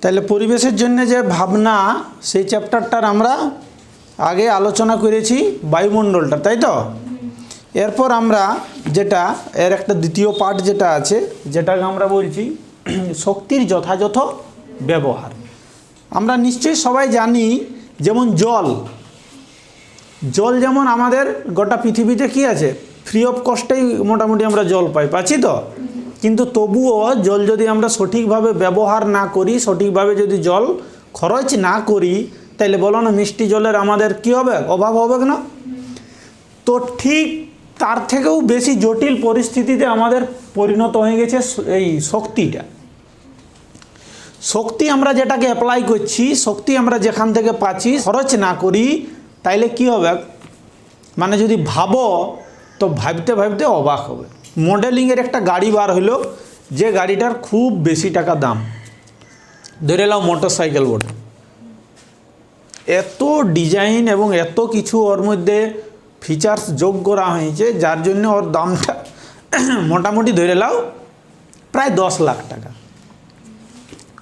তাহলে পরিবেশের জন্য যে ভাবনা সেই চ্যাপ্টারটার আমরা আগে আলোচনা করেছি বায়ুমণ্ডলটা, তাই তো। এরপর আমরা যেটা এর একটা দ্বিতীয় পার্ট যেটা আছে, যেটাকে আমরা বলছি শক্তির যথাযথ ব্যবহার। আমরা নিশ্চয়ই সবাই জানি যেমন জল যেমন আমাদের গোটা পৃথিবীতে কি আছে, ফ্রি অফ কস্টেই মোটামুটি আমরা জল পাচ্ছি তো। কিন্তু তবুও জল যদি আমরা সঠিকভাবে ব্যবহার না করি, সঠিকভাবে যদি জল খরচ না করি, তাহলে বলো না মিষ্টি জলের আমাদের কি হবে, অভাব হবে না। তো ঠিক তার থেকেও বেশি জটিল পরিস্থিতিতে আমাদের পরিণত হয়ে গেছে এই শক্তিটা। শক্তি আমরা যেটাকে অ্যাপ্লাই করছি, শক্তি আমরা যেখান থেকে পাচ্ছি, খরচ না করি, তাইলে কি হবে, মানে যদি ভাবো তো ভাবতে ভাবতে অবাক হবে। মডেলিংয়ের একটা গাড়ি বার হলো, যে গাড়িটার খুব বেশি টাকা দাম, ধরে নাও মোটর সাইকেল বটে, এত ডিজাইন এবং এত কিছু ওর মধ্যে ফিচার্স যোগ করা হয়েছে, যার জন্য ওর দামটা মোটামুটি ধরে নাও প্রায় 10 লাখ টাকা।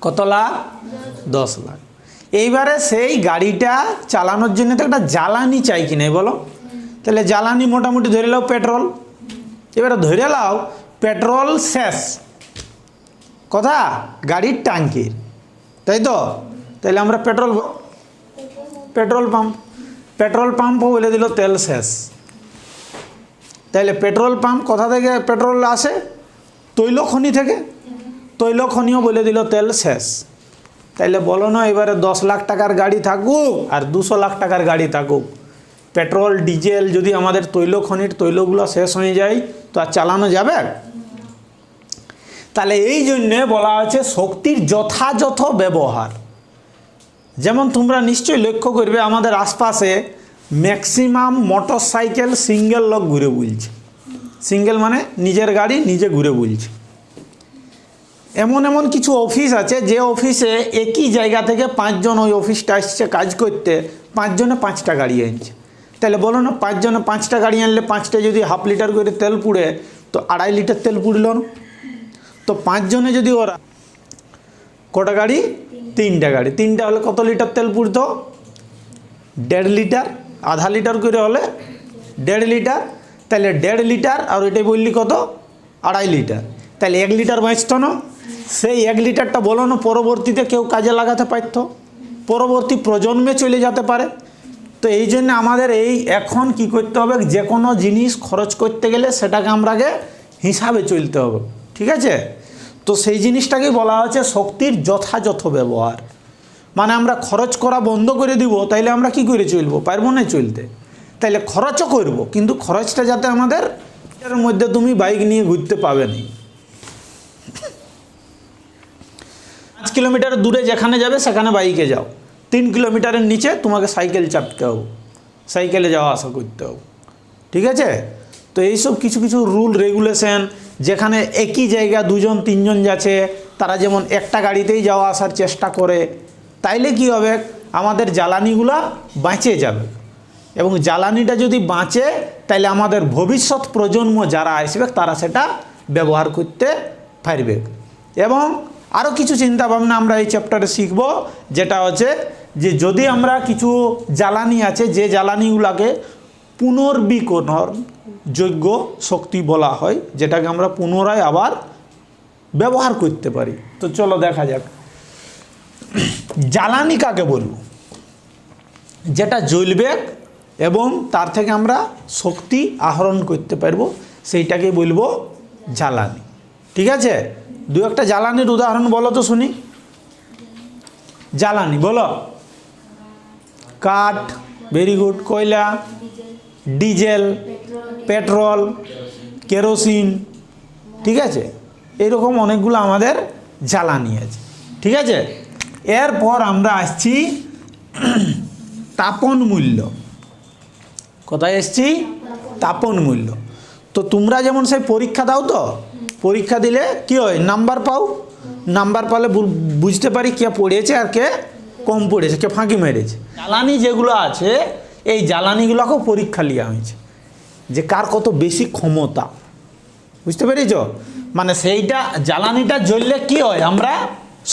কত লাখ? 10 লাখ। এইবারে সেই গাড়িটা চালানোর জন্য তো একটা জ্বালানি চাই কি নাই বলো। তাহলে জ্বালানি মোটামুটি ধরে নাও পেট্রোল। এবারে ধরে নাও পেট্রোল শেষ, কথা গাড়ির ট্যাঙ্কির, তাই তো। তাহলে আমরা পেট্রোল পাম্প বলে দিল তেল শেষ। তাহলে পেট্রোল পাম্প কোথা থেকে পেট্রোল আসে? তৈল খনি থেকে, তৈল খনিও বলে দিল তেল শেষ। তাইলে বলো না এবারে 10 লাখ টাকার গাড়ি থাকুক আর 200 লাখ টাকার গাড়ি থাকুক, পেট্রোল ডিজেল যদি আমাদের তৈল খনির তৈলগুলো শেষ হয়ে যায় তো আর চালানো যাবে? তাহলে এই জন্যে বলা আছে শক্তির যথাযথ ব্যবহার। যেমন তোমরা নিশ্চয়ই লক্ষ্য করবে আমাদের আশপাশে ম্যাক্সিমাম মোটর সাইকেল সিঙ্গেল লোক ঘুরে বুলছে। সিঙ্গেল মানে নিজের গাড়ি নিজে ঘুরে বুলছে। এমন কিছু অফিস আছে যে অফিসে একই জায়গা থেকে 5 জন ওই অফিসটা আসছে কাজ করতে, 5 জনে 5টা গাড়ি আনছে। তাহলে বলো না 5 জনে 5টা গাড়ি আনলে 5টা যদি হাফ লিটার করে তেল পুড়ে তো 2.5 লিটার তেল পুড়ল না। তো 5 জনে যদি ওরা কটা গাড়ি? 3টা গাড়ি, 3টা হলে কত লিটার তেল পুড়তো? 1.5 লিটার। আধা লিটার করে হলে 1.5 লিটার। তাহলে 1.5 লিটার আর ওইটাই বললি কত? 2.5 লিটার। তাহলে 1 লিটার বাঁচত না। সেই 1 লিটারটা বলো না পরবর্তীতে কেউ কাজে লাগাতে পারত, পরবর্তী প্রজন্মে চলে যেতে পারে। তো এই জন্য আমাদের এই এখন কি করতে হবে, যে কোনো জিনিস খরচ করতে গেলে সেটাকে আমরাকে হিসাবে চলতে হবে, ঠিক আছে। তো সেই জিনিসটাকেই বলা হচ্ছে শক্তির যথাযথ ব্যবহার। মানে আমরা খরচ করা বন্ধ করে দিব, তাইলে আমরা কি করে চলবো? পারবো না চলতে। তাইলে খরচও করব, কিন্তু খরচটা যাতে আমাদের এর মধ্যে তুমি বাইক নিয়ে ঘুরতে পাবে না। 5 কিলোমিটার দূরে যেখানে যাবে সেখানে বাইকে যাও, 3 কিলোমিটারের নিচে তোমাকে সাইকেল চাপতে হবে, সাইকেলে যাওয়া আসা করতে হবে, ঠিক আছে। তো এইসব কিছু রুল রেগুলেশন, যেখানে একই জায়গা 2 জন 3 জন যাচ্ছে তারা যেমন একটা গাড়িতেই যাওয়া আসার চেষ্টা করে, তাইলে কি হবে, আমাদের জ্বালানিগুলা বাঁচে যাবে। এবং জ্বালানিটা যদি বাঁচে তাইলে আমাদের ভবিষ্যৎ প্রজন্ম যারা আসবে তারা সেটা ব্যবহার করতে পারবে। এবং আরও কিছু চিন্তাভাবনা আমরা এই চ্যাপ্টারে শিখব, যেটা হচ্ছে যে যদি আমরা কিছু জ্বালানি আছে যে জ্বালানিগুলাকে পুনর্বিকরণযোগ্য শক্তি বলা হয়, যেটাকে আমরা পুনরায় আবার ব্যবহার করতে পারি। তো চলো দেখা যাক জ্বালানি কাকে বলবো, যেটা জ্বলবে এবং তার থেকে আমরা শক্তি আহরণ করতে পারবো, সেইটাকে বলবো জ্বালানি, ঠিক আছে। 2-একটা জ্বালানির উদাহরণ বলো তো শুনি। জ্বালানি বলো। কাঠ, ভেরি গুড। কয়লা, ডিজেল, পেট্রোল, কেরোসিন, ঠিক আছে। এইরকম অনেকগুলো আমাদের জ্বালানি আছে, ঠিক আছে। এরপর আমরা আসছি তাপন মূল্য। কোথায় এসছি? তাপন মূল্য। তো তোমরা যেমন সেই পরীক্ষা দাও, তো পরীক্ষা দিলে কি হয়, নাম্বার পাও। নাম্বার পালে বুঝতে পারি কে পড়েছে আর কে কম পড়েছে, কে ফাঁকি মেরেছে। জ্বালানি যেগুলো আছে এই জ্বালানিগুলোকেও পরীক্ষা নেওয়া হয়েছে যে কার কত বেশি ক্ষমতা, বুঝতে পেরেছ। মানে সেইটা জ্বালানিটা জ্বললে কি হয়, আমরা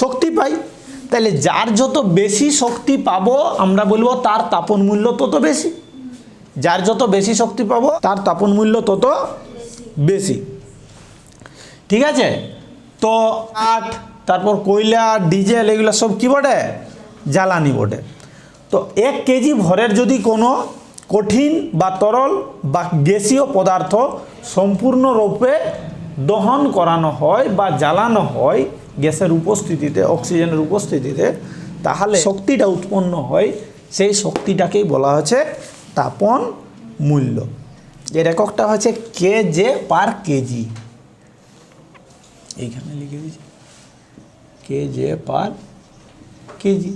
শক্তি পাই। তাহলে যার যত বেশি শক্তি পাবো আমরা বলবো তার তাপন মূল্য তত বেশি। যার যত বেশি শক্তি পাবো তার তাপন মূল্য তত বেশি। ঠিক আছে, তো কাঠ, তারপর কয়লা, ডিজেল, এগুলো সব কি বটে? জ্বালানি বটে। তো 1 কেজি ভরের যদি কোনো কঠিন বা তরল বা গ্যাসীয় পদার্থ সম্পূর্ণরূপে দহন করানো হয় বা জ্বালানো হয় গ্যাসের উপস্থিতিতে, অক্সিজেনের উপস্থিতিতে, তাহলে শক্তিটা উৎপন্ন হয়, সেই শক্তিটাকেই বলা হচ্ছে তাপন মূল্য। এর এককটা হচ্ছে কেজে পার কেজি। এইখানে লিখে দিচ্ছি kJ per kg,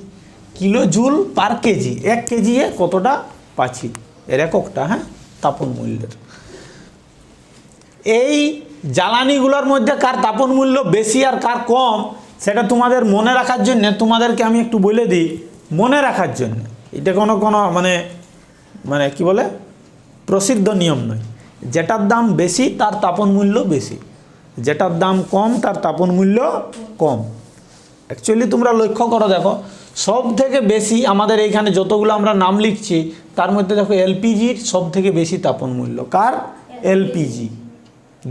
kilo joule per kg. 1 kg এ কতটা পাচ্ছি, এর এককটা, হ্যাঁ, তাপন মূল্যের। এই জ্বালানিগুলোর মধ্যে কার তাপন মূল্য বেশি আর কার কম সেটা তোমাদের মনে রাখার জন্য তোমাদেরকে আমি একটু বলে দিই। মনে রাখার জন্য, এটা কোনো মানে কি বলে, প্রসিদ্ধ নিয়ম নয়। যেটার দাম বেশি তার তাপন মূল্য বেশি, যেটার দাম কম তার তাপন মূল্য কম। অ্যাকচুয়ালি তোমরা লক্ষ্য করো, দেখো সব থেকে বেশি আমাদের এইখানে যতগুলো আমরা নাম লিখছি তার মধ্যে দেখো এলপিজির সব থেকে বেশি তাপন মূল্য। কার? এলপিজি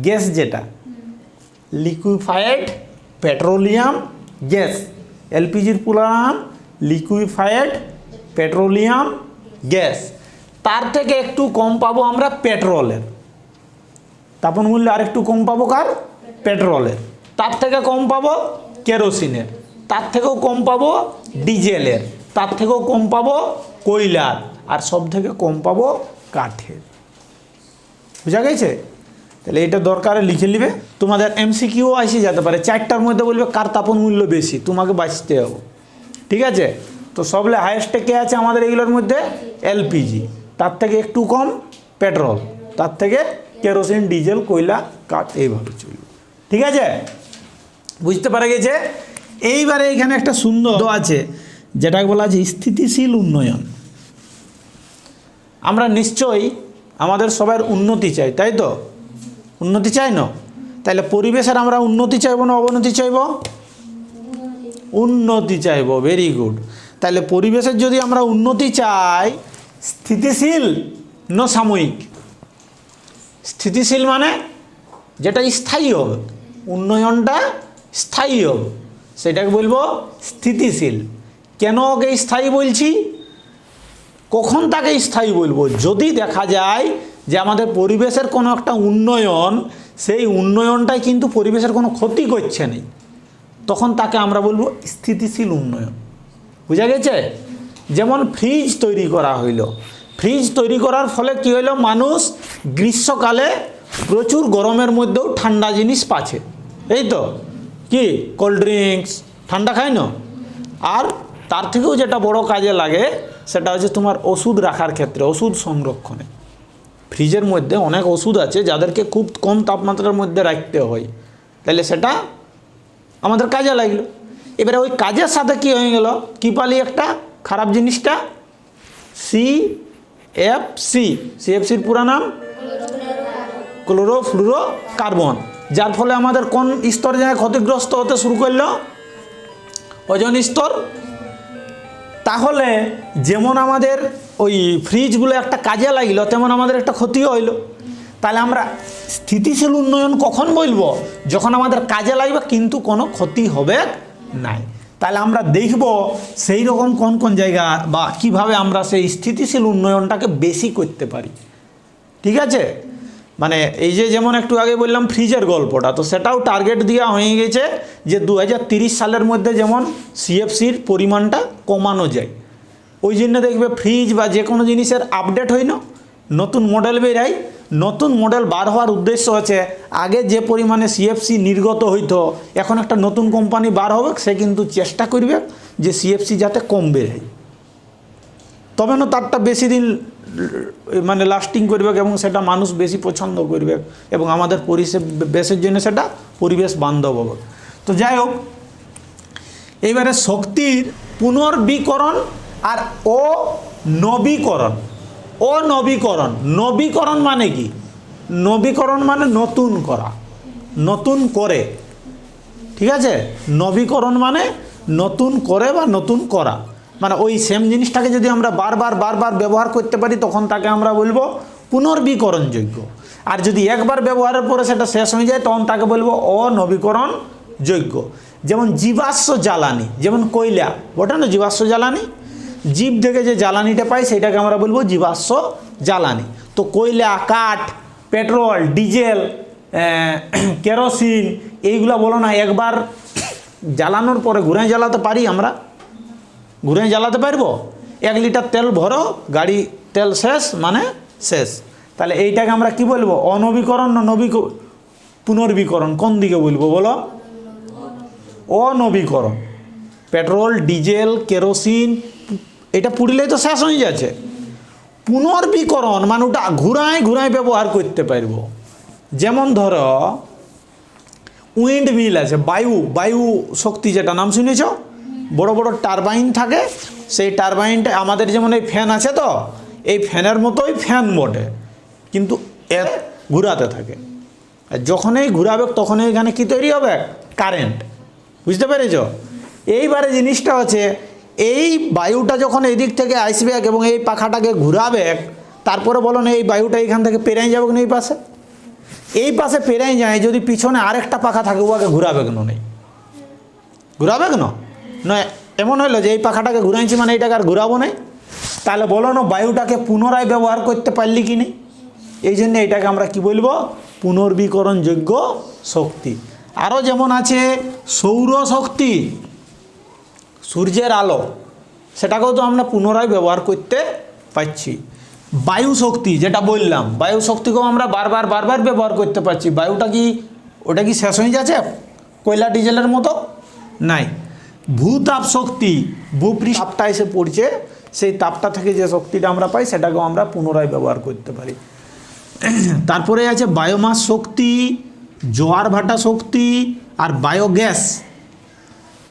গ্যাস, যেটা লিকুইফাইড পেট্রোলিয়াম গ্যাস। এলপিজির পুরো নাম লিকুইফাইড পেট্রোলিয়াম গ্যাস। তার থেকে একটু কম পাবো আমরা পেট্রোলের তাপন মূল্য, আর একটু কম পাবো কার? পেট্রোলের। তার থেকে কম পাবো কেরোসিনের, তার থেকেও কম পাবো ডিজেলের, তার থেকেও কম পাবো কয়লার, আর সব থেকে কম পাবো কাঠের। বুঝা গেছে? তাহলে এটা দরকারে লিখে নিবে। তোমাদের এমসিকিউ আসে যেতে পারে, 4টার মধ্যে বলবে কার তাপন মূল্য বেশি, তোমাকে বাঁচতে হবে। ঠিক আছে, তো সবলে হাইয়েস্টে কে আছে আমাদের এইগুলোর মধ্যে? এলপিজি, তার থেকে একটু কম পেট্রোল, তার থেকে কেরোসিন, ডিজেল, কয়লা, কাঠ, এইভাবে চলবে। ঠিক আছে, বুঝতে পারা গেছে? এইবারে এখানে একটা সুন্দর আছে যেটাকে বলা আছে স্থিতিশীল উন্নয়ন। আমরা নিশ্চয়ই আমাদের সবার উন্নতি চাই, তাই তো? উন্নতি চাই না? তাহলে পরিবেশের আমরা উন্নতি চাইবো না অবনতি চাইব? উন্নতি চাইব। Very good. তাহলে পরিবেশের যদি আমরা উন্নতি চাই, স্থিতিশীল না সাময়িক? স্থিতিশীল মানে যেটা স্থায়ী হবে, উন্নয়নটা স্থায়ী হবে, সেটাকে বলবো স্থিতিশীল। কেন ওকে স্থায়ী বলছি? কখন তাকে স্থায়ী বলবো? যদি দেখা যায় যে আমাদের পরিবেশের কোনো একটা উন্নয়ন, সেই উন্নয়নটাই কিন্তু পরিবেশের কোনো ক্ষতি করছে না, তখন তাকে আমরা বলবো স্থিতিশীল উন্নয়ন। বুঝা গেছে? যেমন ফ্রিজ তৈরি করা হইল, ফ্রিজ তৈরি করার ফলে কি হইল, মানুষ গ্রীষ্মকালে প্রচুর গরমের মধ্যেও ঠান্ডা জিনিস পাচ্ছে, এই তো কি কোল্ড ড্রিঙ্কস ঠান্ডা খায় না। আর তার থেকেও যেটা বড় কাজে লাগে সেটা হচ্ছে তোমার ওষুধ রাখার ক্ষেত্রে, ওষুধ সংরক্ষণে। ফ্রিজের মধ্যে অনেক ওষুধ আছে যাদেরকে খুব কম তাপমাত্রার মধ্যে রাখতে হয়, তাহলে সেটা আমাদের কাজে লাগলো। এবারে ওই কাজের সাথে কি হয়ে গেল, কি পালি একটা খারাপ জিনিসটা? সিএফসি। সিএফসির পুরো নাম ক্লোরোফ্লুরোকার্বন। যার ফলে আমাদের কোন স্তর যায় ক্ষতিগ্রস্ত হতে শুরু করলো? ওজোন স্তর। তাহলে যেমন আমাদের ওই ফ্রিজগুলো একটা কাজে লাগলো, তেমন আমাদের একটা ক্ষতিও হইলো। তাহলে আমরা স্থিতিশীল উন্নয়ন কখন বলবো? যখন আমাদের কাজে লাগবে কিন্তু কোনো ক্ষতি হবে নাই। তাহলে আমরা দেখব সেই রকম কোন কোন জায়গা বা কিভাবে আমরা সেই স্থিতিশীল উন্নয়নটাকে বেশি করতে পারি। ঠিক আছে, মানে এই যে যেমন একটু আগে বললাম ফ্রিজের গল্পটা, তো সেটাও টার্গেট দেওয়া হয়ে গেছে যে 2030 সালের মধ্যে যেমন সিএফসির পরিমাণটা কমানো যায়। ওই জন্য দেখবে ফ্রিজ বা যে কোনো জিনিসের আপডেট হয় না, নতুন মডেল বেরায়। নতুন মডেল বার হওয়ার উদ্দেশ্য হচ্ছে আগে যে পরিমাণে সিএফসি নির্গত হইতো, এখন একটা নতুন কোম্পানি বার হবে, সে কিন্তু চেষ্টা করবে যে সিএফসি যাতে কম বেরোয়, তবে না তারটা বেশি দিন মানে লাস্টিং করবে এবং সেটা মানুষ বেশি পছন্দ করবে এবং আমাদের পরিবেশের জন্য সেটা পরিবেশ বান্ধব হবে। তো যাই হোক, এইবারে শক্তির পুনর্বীকরণ আর অনবীকরণ। অনবীকরণ, নবীকরণ মানে কি? নবীকরণ মানে নতুন করা, নতুন করে। ঠিক আছে, নবীকরণ মানে নতুন করে বা নতুন করা, মানে ওই সেম জিনিসটাকে যদি আমরা বারবার ব্যবহার করতে পারি তখন তাকে আমরা বলবো পুনর্বীকরণযোগ্য। আর যদি একবার ব্যবহারের পরে সেটা শেষ হয়ে যায় তখন তাকে বলবো অনবীকরণযোগ্য। যেমন জীবাশ্ম জ্বালানি, যেমন কয়লা, ওটা না জীবাশ্ম জ্বালানি, জীব থেকে যে জ্বালানিটা পাই সেটাকে আমরা বলবো জীবাশ্ম জ্বালানি। তো কয়লা, কাঠ, পেট্রোল, ডিজেল, কেরোসিন, এইগুলা বলো না একবার জ্বালানোর পরে ঘুরে জ্বালাতে পারি আমরা? ঘুরে জ্বালাতে পারবো? 1 লিটার তেল ভরো, গাড়ি তেল শেষ মানে শেষ। তাহলে এইটাকে আমরা কি বলবো? অনবীকরণ না পুনর্বীকরণ? কোন দিকে বলবো বলো? অনবীকরণ। পেট্রোল, ডিজেল, কেরোসিন এটা পুড়িলেই তো শেষ হয়ে যাচ্ছে। পুনর্বীকরণ মানে ওটা ঘুরায় ব্যবহার করতে পারবো। যেমন ধরো উইন্ড মিল আছে, বায়ু শক্তি, যেটা নাম শুনেছ, বড় বড় টারবাইন থাকে। সেই টারবাইনটা আমাদের যেমন এই ফ্যান আছে, তো এই ফ্যানের মতোই ফ্যান বটে, কিন্তু এর ঘুরাতে থাকে। আর যখনই ঘুরাবে তখনই এখানে কি তৈরি হবে? কারেন্ট। বুঝতে পেরেছ? এইবারে জিনিসটা হচ্ছে এই বায়ুটা যখন এই দিক থেকে আসবে এবং এই পাখাটাকে ঘুরাবে, তারপরে বলো না এই বায়ুটা এখান থেকে পেরিয়ে যাবে না এই পাশে পেরিয়ে যায়, যদি পিছনে আরেকটা পাখা থাকে ওকে ঘুরাবে কেন? নেই ঘুরাবে কেন? নয় এমন হইলো যে এই পাখাটাকে ঘুরাইছি মানে এইটাকে আর ঘুরাবো নাই, তাহলে বলো না বায়ুটাকে পুনরায় ব্যবহার করতে পারলি কি নেই? এই জন্য এটাকে আমরা কি বলবো? পুনর্বীকরণযোগ্য শক্তি। আরও যেমন আছে সৌরশক্তি, সূর্যের আলো, সেটাকেও তো আমরা পুনরায় ব্যবহার করতে পারছি। বায়ু শক্তি, যেটা বললাম, বায়ু শক্তিকেও আমরা বারবার ব্যবহার করতে পারছি। ওটা কি শেষ হয়ে যাচ্ছে কয়লা ডিজেলের মতো? নাই। ভূতাপ শক্তি, ভূপৃষ্ঠটা এসে পড়ছে, সেই তাপটা থেকে যে শক্তিটা আমরা পাই সেটাকেও আমরা পুনরায় ব্যবহার করতে পারি। তারপরে আছে বায়োমাস শক্তি, জোয়ার ভাটা শক্তি আর বায়োগ্যাস।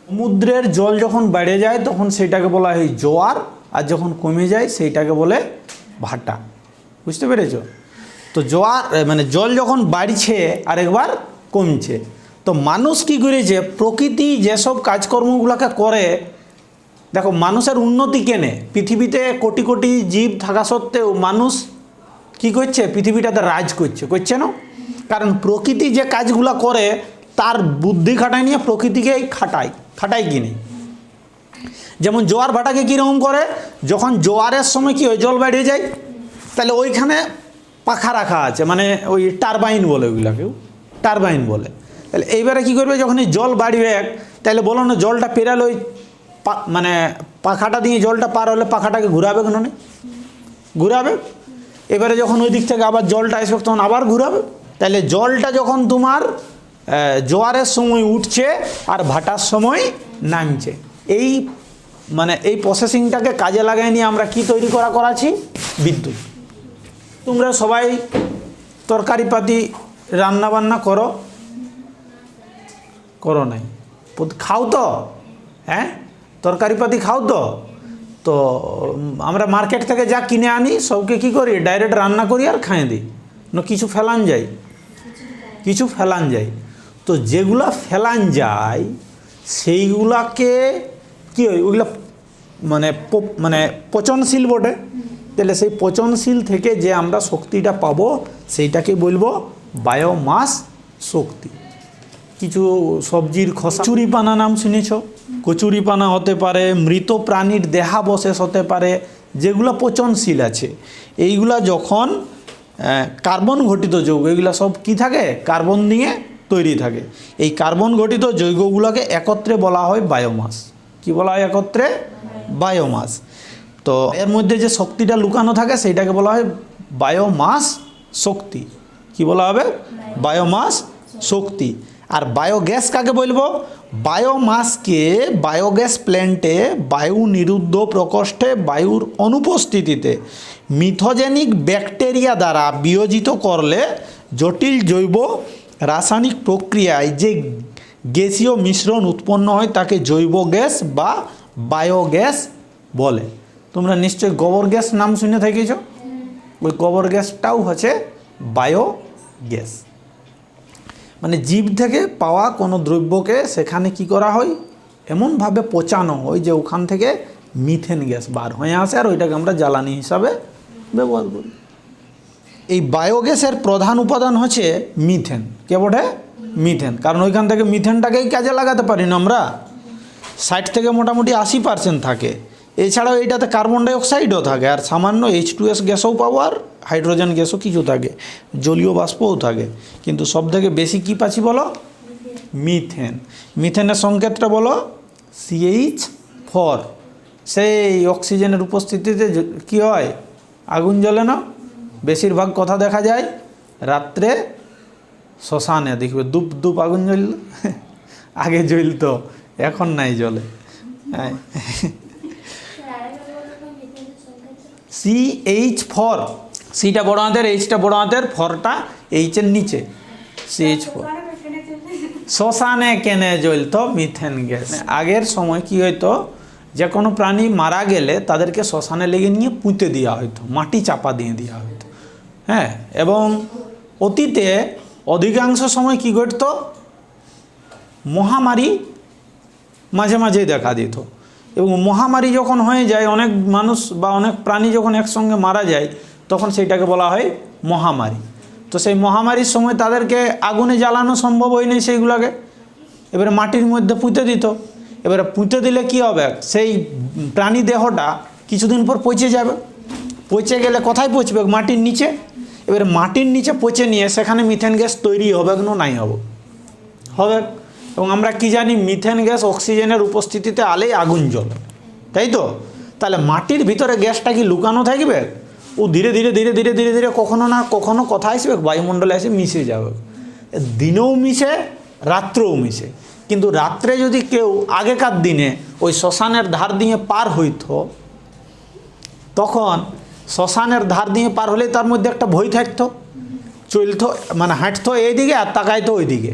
সমুদ্রের জল যখন বেড়ে যায় তখন সেটাকে বলা হয় জোয়ার, আর যখন কমে যায় সেইটাকে বলে ভাটা। বুঝতে পেরেছ? তো জোয়ার মানে জল যখন বাড়ছে আর একবার কমছে, তো মানুষ কি করেছে? প্রকৃতি যেসব কাজকর্মগুলোকে করে, দেখো মানুষের উন্নতি কেনে, পৃথিবীতে কোটি কোটি জীব থাকা সত্ত্বেও মানুষ কি করছে? পৃথিবীটাতে রাজ করছে না? কারণ প্রকৃতি যে কাজগুলো করে তার বুদ্ধি খাটায় নিয়ে প্রকৃতিকেই খাটায় কি নেই। যেমন জোয়ার ভাটাকে কীরকম করে? যখন জোয়ারের সময় কি হয়, জল বেড়ে যায়, তাহলে ওইখানে পাখা রাখা আছে, মানে ওই টারবাইন বলে, ওইগুলাকেও টারবাইন বলে। তাহলে এইবারে কী করবে? যখন এই জল বাড়বে, তাহলে বলো না জলটা পেরালে ওই মানে পাখাটা দিয়ে জলটা পার হলে পাখাটাকে ঘুরাবে কেন? নেই ঘুরাবে। এবারে যখন ওই দিক থেকে আবার জলটা আসবে তখন আবার ঘুরাবে। তাহলে জলটা যখন তোমার জোয়ারের সময় উঠছে আর ভাটার সময় নামছে, এই মানে এই প্রসেসিংটাকে কাজে লাগাই নিয়ে আমরা কি তৈরি করাছি? বিদ্যুৎ। তোমরা সবাই তরকারিপাতি রান্নাবান্না করো নাই? খাও তো? হ্যাঁ, তরকারিপাতি খাও তো? তো আমরা মার্কেট থেকে যা কিনে আনি সবকে কি করি? ডাইরেক্ট রান্না করি আর খাইয়ে দিই না? কিছু ফেলান যায়। তো যেগুলা ফেলান যায় সেইগুলাকে কি হয়? ওইগুলা মানে পচনশীল বটে। তাহলে সেই পচনশীল থেকে যে আমরা শক্তিটা পাবো সেইটাকে বলবো বায়োমাস শক্তি। কিছু সবজির খোসা, কচুরিপানা নাম শুনেছ? কচুরিপানা হতে পারে, মৃত প্রাণীর দেহাবশেষ হতে পারে, যেগুলো পচনশীল আছে। এইগুলা যখন কার্বন ঘটিত যৌগ, এগুলো সব কি থাকে? কার্বন নিয়ে তৈরি থাকে। এই কার্বন ঘটিত যৌগগুলোকে একত্রে বলা হয় বায়োমাস। কি বলা হয় একত্রে? বায়োমাস। তো এর মধ্যে যে শক্তিটা লুকানো থাকে সেইটাকে বলা হয় বায়োমাস শক্তি। কি বলা হবে? বায়োমাস শক্তি। আর বায়োগ্যাস কাকে বলবো? বায়োমাসকে বায়োগ্যাস প্ল্যান্টে বায়ু নিরুদ্ধ প্রকোষ্ঠে বায়ুর অনুপস্থিতিতে মিথোজেনিক ব্যাকটেরিয়া দ্বারা বিয়োজিত করলে জটিল জৈব রাসায়নিক প্রক্রিয়ায় যে গ্যাসীয় মিশ্রণ উৎপন্ন হয় তাকে জৈব গ্যাস বা বায়োগ্যাস বলে। তোমরা নিশ্চয়ই গোবর গ্যাস নাম শুনে থেকেছ? ওই গোবর গ্যাসটাও হচ্ছে বায়োগ্যাস। মানে জীব থেকে পাওয়া কোনো দ্রব্যকে সেখানে কি করা হয়? এমনভাবে পচানো হয় যে ওখান থেকে মিথেন গ্যাস বার হয়ে আসে, আর ওইটাকে আমরা জ্বালানি হিসাবে ব্যবহার করি। এই বায়োগ্যাসের প্রধান উপাদান হচ্ছে মিথেন। কে বটে? মিথেন। কারণ ওইখান থেকে মিথেনটাকেই কাজে লাগাতে পারি না আমরা। 60 থেকে মোটামুটি 80% থাকে। এছাড়াও এইটাতে কার্বন ডাইঅক্সাইডও থাকে, আর সামান্য H2S গ্যাসও পাবো, আর হাইড্রোজেন গ্যাসও কিছু থাকে, জলীয় বাষ্পও থাকে। কিন্তু সব থেকে বেশি কী পাচ্ছি বলো? মিথেন। মিথেনের সংকেতটা বলো CH4। সেই অক্সিজেনের উপস্থিতিতে কি হয়? আগুন জ্বলে না? বেশিরভাগ কথা দেখা যায় রাত্রে শ্মশানে, দেখবে দুপ দুপ আগুন জ্বলল। আগে জ্বলতো, এখন নাই জ্বলে। হ্যাঁ, CH4। সিটা বড় হাতের, এইচটা বড় হাতের, ফরটা এইচের নিচে, CH4। শ্মশানে কেনে জ্বলতো মিথেন গ্যাস। আগের সময় কি হইতো, যে কোনো প্রাণী মারা গেলে তাদেরকে শ্মশানে লেগে নিয়ে পুঁতে দেওয়া হতো, মাটি চাপা দিয়ে দেওয়া হতো। হ্যাঁ, এবং অতীতে অধিকাংশ সময় কি ঘটতো, মহামারী মাঝে মাঝেই দেখা দিত। এবং মহামারী যখন হয়ে যায়, অনেক মানুষ বা অনেক প্রাণী যখন একসঙ্গে মারা যায়, তখন সেইটাকে বলা হয় মহামারী। তো সেই মহামারীর সময় তাদেরকে আগুনে জ্বালানো সম্ভব হয়নি সেইগুলোকে, এবারে মাটির মধ্যে পুঁতে দিত। এবারে পুঁতে দিলে কি হবে, সেই প্রাণী দেহটা কিছুদিন পর পচে যাবে। পচে গেলে কোথায় পচবে? মাটির নিচে। এবারে মাটির নিচে পচে নিয়ে সেখানে মিথেন গ্যাস তৈরি হবে না নাই হবে? হবে। এবং আমরা কি জানি, মিথেন গ্যাস অক্সিজেনের উপস্থিতিতে আলেই আগুন জ্বলে, তাই তো? তাহলে মাটির ভিতরে গ্যাসটা কি লুকানো থাকবে? ও ধীরে ধীরে ধীরে ধীরে ধীরে ধীরে কখনো না কখনো কোথায় আসবে, বায়ুমণ্ডলে এসে মিশে যাবে। দিনেও মিশে, রাত্রেও মিশে। কিন্তু রাত্রে যদি কেউ আগেকার দিনে ওই শ্মশানের ধার দিয়ে পার হইতো, তখন শ্মশানের ধার দিয়ে পার হলে তার মধ্যে একটা ভয় থাকতো, চলতো মানে হাঁটতো এইদিকে আর তাকাইতো ওইদিকে,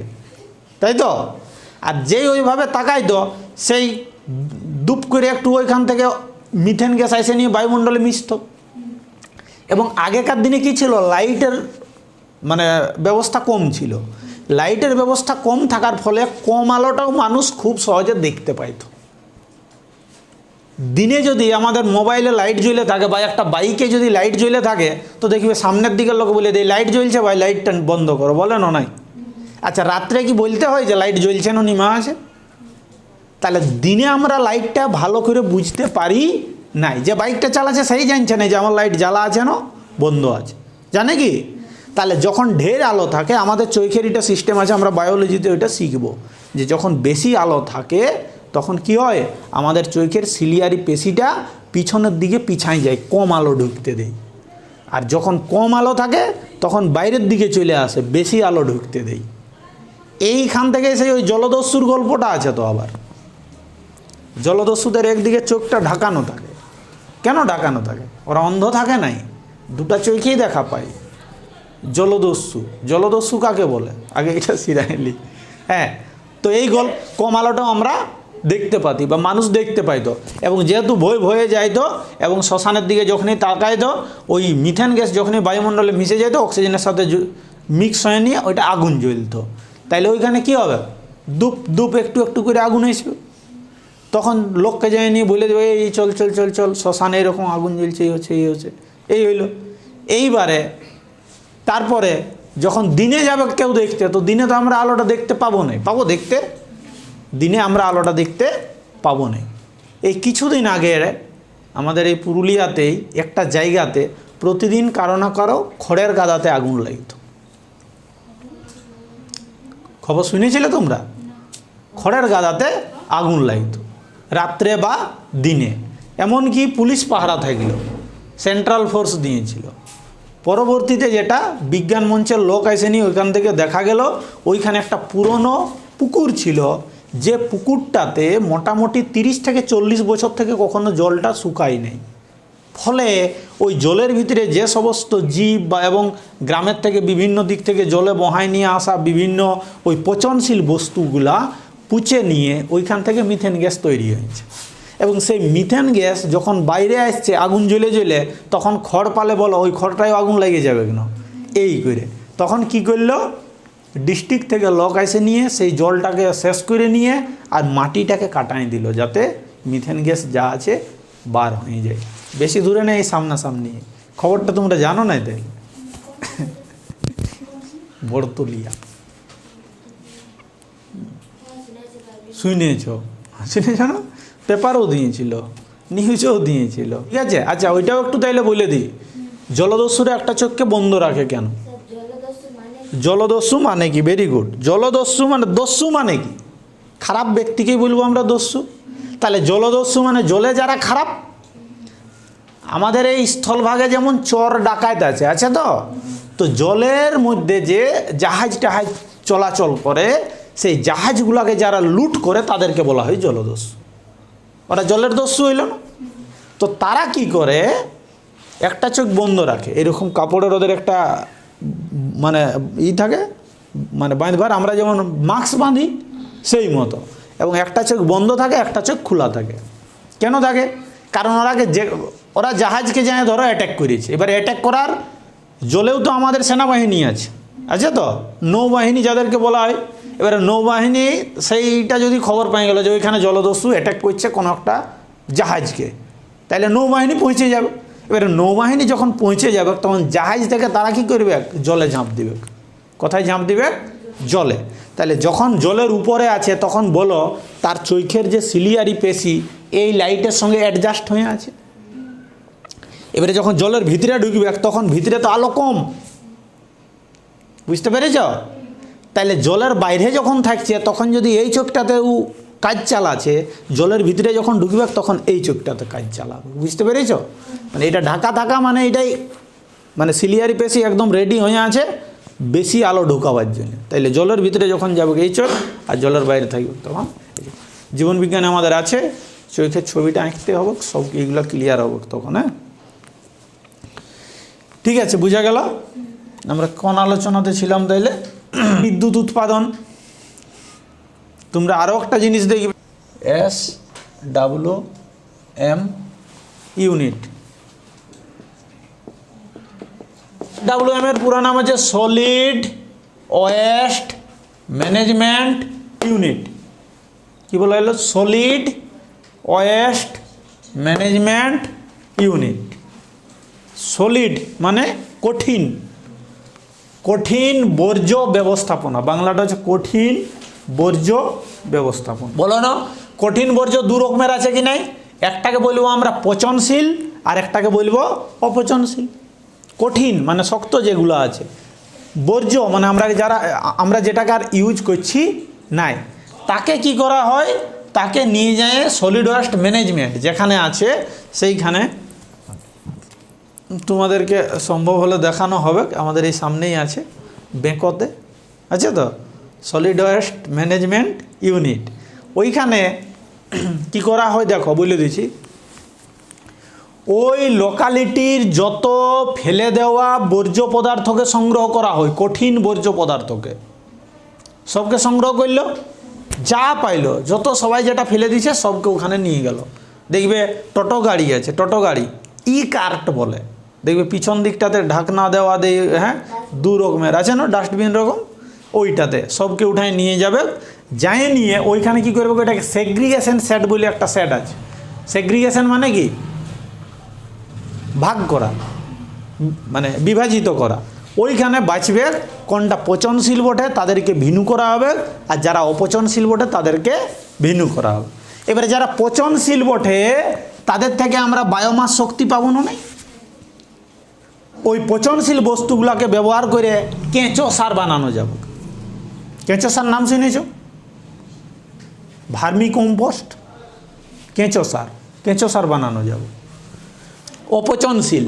তাই তো? আর যেই ওইভাবে তাকাইতো, সেই দুপ করে একটু ওইখান থেকে মিথেন গ্যাস এসে নিয়ে বায়ুমণ্ডলে মিশত। এবং আগেকার দিনে কি ছিল, লাইটের মানে ব্যবস্থা কম ছিল। লাইটের ব্যবস্থা কম থাকার ফলে কম আলোটাও মানুষ খুব সহজে দেখতে পাইত। দিনে যদি আমাদের মোবাইলে লাইট জ্বলে থাকে বা একটা বাইকে যদি লাইট জ্বলে থাকে, তো দেখবে সামনের দিকের লোক বলে দেয় লাইট জ্বলছে ভাই, লাইটটা বন্ধ করো, বলে না নাই? আচ্ছা, রাত্রে কি বলতে হয় যে লাইট জ্বলছে না নিমা আছে? তাহলে দিনে আমরা লাইটটা ভালো করে বুঝতে পারি নাই। যে বাইকটা চালাচ্ছে সেই জানছে না যে আমার লাইট জ্বালা আছে না বন্ধ আছে, জানে কি? তাহলে যখন ঢের আলো থাকে, আমাদের চোখের এটা সিস্টেম আছে, আমরা বায়োলজিতে ওইটা শিখব, যে যখন বেশি আলো থাকে তখন কি হয়, আমাদের চোখের সিলিয়ারি পেশিটা পিছনের দিকে পিছাই যায়, কম আলো ঢুকতে দেয়। আর যখন কম আলো থাকে তখন বাইরের দিকে চলে আসে, বেশি আলো ঢুকতে দেয়। এইখান থেকে সেই ওই জলদস্যুর গল্পটা আছে। তো আবার জলদস্যুদের একদিকে চোখটা ঢাকানো থাকে। কেন ঢাকানো থাকে? ওরা অন্ধ থাকে নাই, দুটা চোখেই দেখা পায়। জলদস্যু, জলদস্যু কাকে বলে আগে এটা সিরাইলি। হ্যাঁ, তো এই কম আলোটাও আমরা দেখতে পাতি বা মানুষ দেখতে পাইতো। এবং যেহেতু ভয়ে যাইতো এবং শ্মশানের দিকে যখনই তাকাইতো, ওই মিথেন গ্যাস যখনই বায়ুমণ্ডলে মিশে যেত, অক্সিজেনের সাথে মিক্স হয়ে নিয়ে ওইটা আগুন জ্বলতো। তাইলে ওইখানে কি হবে, দুপ দুপ একটু একটু করে আগুন আসবে। তখন লোককে যাই নিয়ে বলে দেবে এই চল চল চল চল, শ্মশানে এরকম আগুন জ্বলছে, এই হচ্ছে এই হচ্ছে, এই হইল। এইবারে তারপরে যখন দিনে যাবে কেউ দেখতে, তো দিনে তো আমরা আলোটা দেখতে পাবো না, পাবো দেখতে? দিনে আমরা আলোটা দেখতে পাবো না। এই কিছুদিন আগে আমাদের এই পুরুলিয়াতেই একটা জায়গাতে প্রতিদিন কারো না কারো খড়ের গাদাতে আগুন লাগত। খবর শুনেছিলে তোমরা? খড়ের গাদাতে আগুন লাগত রাত্রে বা দিনে। এমনকি পুলিশ পাহারা থাকল, সেন্ট্রাল ফোর্স দিয়েছিল। পরবর্তীতে যেটা বিজ্ঞান মঞ্চের লোক আসেনি, ওইখান থেকে দেখা গেল ওইখানে একটা পুরনো পুকুর ছিল, যে পুকুরটাতে মোটামুটি 30 থেকে 40 বছর থেকে কখনো জলটা শুকায় নেই। ফলে ওই জলের ভিতরে যে সমস্ত জীব বা এবং গ্রামের থেকে বিভিন্ন দিক থেকে জলে বহায় নিয়ে আসা বিভিন্ন ওই পচনশীল বস্তুগুলা পুঁচে নিয়ে ওইখান থেকে মিথেন গ্যাস তৈরি হয়েছে। এবং সেই মিথেন গ্যাস যখন বাইরে আসছে আগুন জ্বলে জ্বলে, তখন খড় পালে বলো ওই খড়টায় আগুন লেগে যাবে কেন এই করে। তখন কি করলো, ডিস্ট্রিক্ট থেকে লোক এসে নিয়ে সেই জলটাকে শেষ করে নিয়ে আর মাটিটাকে কাটাই দিল, যাতে মিথেন গ্যাস যা আছে বার হয়ে যায়। বেশি দূরে নেই, সামনাসামনি। খবরটা তোমরা জানো না? তাই বড়তলিয়া শুনেছ? শুনেছ না? পেপারও দিয়েছিল, নিউজেও দিয়েছিল। ঠিক আছে, আচ্ছা ওইটাও একটু তাইলে বলে দিই। জলদস্যুরে একটা চোখকে বন্ধ রাখে কেন? জলদস্যু মানে কি? Very good. জলদস্যু মানে, দস্যু মানে কি? খারাপ ব্যক্তিকেই বলবো আমরা দস্যু। তাহলে জলদস্যু মানে জলে যারা খারাপ। আমাদের এই স্থলভাগে যেমন চোর ডাকাত আছে তো জলের মধ্যে যে জাহাজ টাহাজ চলাচল করে, সেই জাহাজগুলোকে যারা লুট করে তাদেরকে বলা হয় জলদস্যু। ওরা জলের দস্যু হইল না? তো তারা কি করে, একটা চোখ বন্ধ রাখে, এরকম কাপড়ের ওদের একটা মানে থাকে, মানে বাঁধবার আমরা যেমন মাস্ক বাঁধি সেই মতো, এবং একটা চোখ বন্ধ থাকে, একটা চোখ খোলা থাকে। কেন থাকে? কারণ ওরা জাহাজকে যায় ধরো অ্যাটাক করেছে, এবার অ্যাটাক করার জলেও তো আমাদের সেনাবাহিনী আছে তো, নৌবাহিনী যাদেরকে বলা হয়। এবারে নৌবাহিনী সেইটা যদি খবর পেয়ে গেল যে ওইখানে জলদস্যু অ্যাটাক করছে কোনো একটা জাহাজকে, তাহলে নৌবাহিনী পৌঁছে যাবে। এবারে নৌবাহিনী যখন পৌঁছে যাবে তখন জাহাজ থেকে তারা কী করবে? জলে ঝাঁপ দিবে। কোথায় ঝাঁপ দিবে? জলে। তাহলে যখন জলের উপরে আছে তখন বলো তার চোখের যে সিলিয়ারি পেশি এই লাইটের সঙ্গে অ্যাডজাস্ট হয়ে আছে। এবারে যখন জলের ভিতরে ঢুকবে তখন ভিতরে তো আলো কম, বুঝতে পেরেছ? তাহলে জলের বাইরে যখন থাকছে তখন যদি এই চোখটাতেও কাজ চালাচ্ছে, জলের ভিতরে যখন ঢুকবে তখন এই চোখটাতে কাজ চালাবে। বুঝতে পেরেছ? মানে এটা ঢাকা থাকা মানে এটাই, মানে সিলিয়ারি পেশি একদম রেডি হয়ে আছে বেশি আলো ঢোকাবার জন্য। তাইলে জলের ভিতরে যখন যাবে এই চোখ, আর জলের বাইরে থাকবে তখন। জীবন বিজ্ঞানে আমাদের আছে চোখের ছবিটা আঁকতে হবে, সব এইগুলো ক্লিয়ার হবে তখন। হ্যাঁ, ঠিক আছে, বুঝা গেল? আমরা কোন আলোচনাতে ছিলাম? তাইলে বিদ্যুৎ উৎপাদন। তোমরা আরও একটা জিনিস দেখবে, SWM ইউনিট। WM এর পুরো নাম হচ্ছে সলিড ওয়েস্ট ম্যানেজমেন্ট ইউনিট। কি বলা হলো? Solid waste management unit. Solid মানে কঠিন, কঠিন বর্জ্য ব্যবস্থাপনা। বাংলাটা হচ্ছে কঠিন বর্জ্য ব্যবস্থাপনা। বলো না, কঠিন বর্জ্য দু রকমের আছে কি নাই? একটাকে বলবো আমরা পচনশীল, আর একটাকে বলবো অপচনশীল। কঠিন মানে শক্ত যেগুলো আছে, বর্জ্য মানে আমরা যেটাকে আর ইউজ করছি নাই, তাকে কি করা হয়? তাকে নিয়ে যায় সলিড ওয়েস্ট ম্যানেজমেন্ট যেখানে আছে সেইখানে। তোমাদেরকে সম্ভব হলে দেখানো হবে, আমাদের এই সামনেই আছে, বেঁকোতে আছে তো সলিড ওয়েস্ট ম্যানেজমেন্ট ইউনিট। ওইখানে কি করা হয় দেখো বলে দিচ্ছি। ওই লোকালিটির যত ফেলে দেওয়া বর্জ্য পদার্থকে সংগ্রহ করা হয়, কঠিন বর্জ্য পদার্থকে সবকে সংগ্রহ করলো, যা পাইলো যত সবাই যেটা ফেলে দিয়েছে সবকে ওখানে নিয়ে গেল। দেখবে টোটো গাড়ি আছে, টোটো গাড়ি ই কার্ট বলে, দেখবে পিছন দিকটাতে ঢাকনা দেওয়া দেয়, হ্যাঁ, দু রকমের আছে না ডাস্টবিন রকম, ওইটাতে সবকে উঠায় নিয়ে যাবে। যায় নিয়ে ওইখানে কি করবে? এটাকে সেগ্রিগেশন সেট বলে একটা সেট আছে। সেগ্রিগেশন মানে কি? ভাগ করা, মানে বিভাজিত করা। ওইখানে বাঁচবে কোনটা পচনশীল বটে তাদেরকে ভিন্ন করা হবে, আর যারা অপচনশীল বটে তাদেরকে ভিন্ন করা হবে। এবারে যারা পচনশীল বটে তাদের থেকে আমরা বায়োমাস শক্তি পাবো না? ওই পচনশীল বস্তুগুলোকে ব্যবহার করে কেঁচো সার বানানো যাবে। কেঁচো সার নাম শুনেছ? ভার্মি কম্পোস্ট, কেঁচো সার বানানো যাবে। অপচনশীল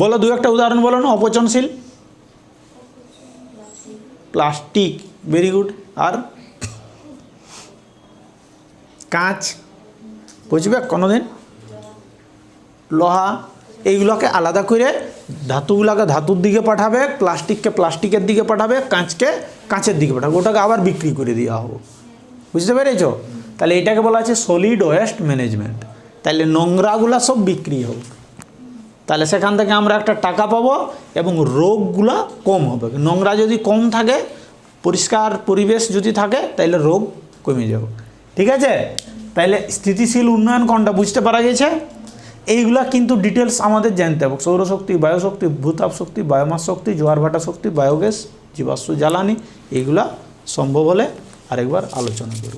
বলো, দু একটা উদাহরণ বলো না। অপচনশীল প্লাস্টিক, ভেরি গুড। আর কাঁচ, বুঝবে কোনোদিন, লোহা, এইগুলোকে আলাদা করে ধাতুগুলোকে ধাতুর দিকে পাঠাবে, প্লাস্টিককে প্লাস্টিকের দিকে পাঠাবে, কাঁচকে কাঁচের দিকে পাঠাবে, ওটাকে আবার বিক্রি করে দেওয়া হবে। বুঝতে পেরেছ? তাহলে এটাকে বলা আছে সলিড ওয়েস্ট ম্যানেজমেন্ট। তাহলে নোংরাগুলা সব বিক্রি হবে, তাহলে সেখান থেকে আমরা একটা টাকা পাবো এবং রোগগুলা কম হবে। নোংরা যদি কম থাকে পরিষ্কার পরিবেশ যদি থাকে তাহলে রোগ কমে যাবে। ঠিক আছে, তাহলে স্থিতিশীল উন্নয়ন কোনটা বুঝতে পারা গেছে। এইগুলা কিন্তু ডিটেলস আমাদের জানতে হবে। সৌরশক্তি, বায়োশক্তি, ভূতাপ শক্তি, বায়োমাস শক্তি, জোয়ার ভাটা শক্তি, বায়োগ্যাস, জীবাশ্ম জ্বালানি, এইগুলা সম্ভব হলে আরেকবার আলোচনা করব।